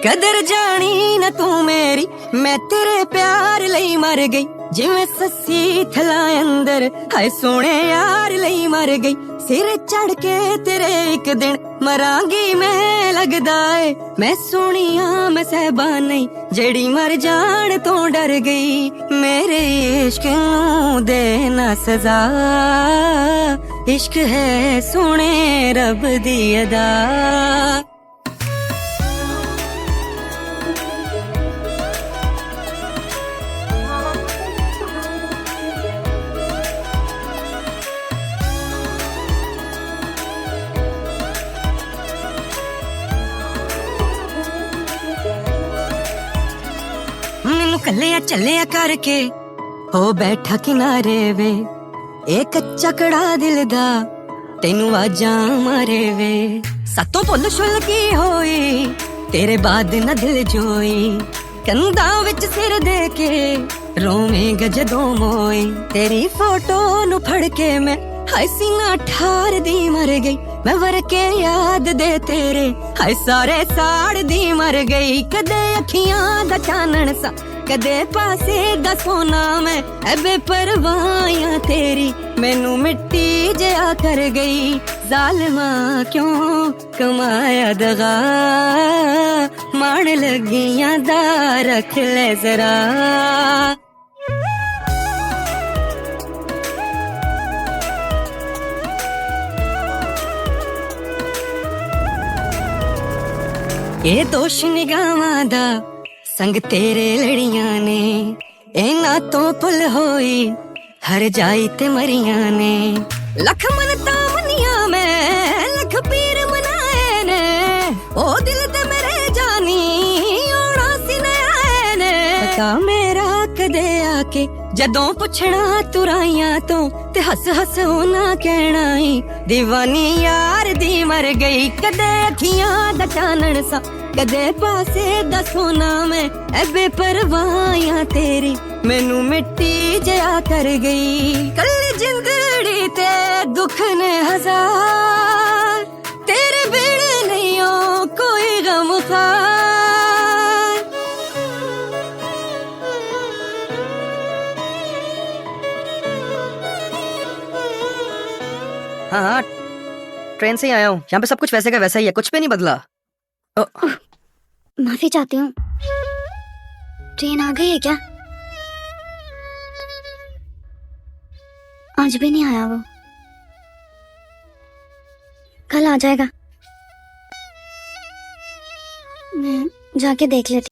कदर जानी न तू मेरी, मैं तेरे प्यार लई मर गई। जिवें सस्सी थला अंदर हाय सोने यार लई मर गई। सिर चढ़ के तेरे एक दिन मरांगी मैं लगदा है। मैं सोनिया मैं सहबान नहीं जेड़ी मर जान तो डर गई। मेरे इश्क नूं दे ना सजा, इश्क है सोने रब दी अदा। मैनू कल्लिया चलिया करके हो बैठा किनारे वे। ए कच्चा कड़ा दिल दा तेनू आजा मारे वे। सतों भुल शुल की होई तेरे बाद न दिल जोई। कंधा विच सिर दे के रोवेंगा जदों मोई। तेरी फोटो नु फड़ के मैं हाय सीना ठार दी मर गई। मैं वर के याद दे तेरे हाय सारे साड़ दी मर गई। कदे अखियां दा चानन सा कदे पासे दा सोना मैं एबे परवाहियां तेरी मैनू मिट्टी जिया कर गई। जालिमा क्यों कमाया दगा, माण लगियां दा रख ले जरा। ये दोष निगाहां दा संग तेरे लड़ियां ने। इना तो पुल होई हर जाई ते मरियां ने। लख मनता मनिया मैं लख पीर मनाए ने। ओ दिल ते मेरे जानी ओना सिने आए ने। पता मेरा कदे आके जदों पुछना तुराइयां तो ते हस हस होना कहना ही दीवानी यार दी मर गई। कदे अखियां दा चानन सा कदे पासे दा सोना मैं एबे परवाहियां तेरी मैनू मिट्टी जिया कर गई। कल्ली जिंदड़ी ते दुख ने हजार तेरे बेड़े नहीं हो कोई गम खार। हाँ ट्रेन से ही आया हूँ। यहाँ पे सब कुछ वैसे का वैसा ही है, कुछ भी नहीं बदला। माफी चाहती हूँ। ट्रेन आ गई है क्या? आज भी नहीं आया वो। कल आ जाएगा। मैं जाके देख लेती हूँ।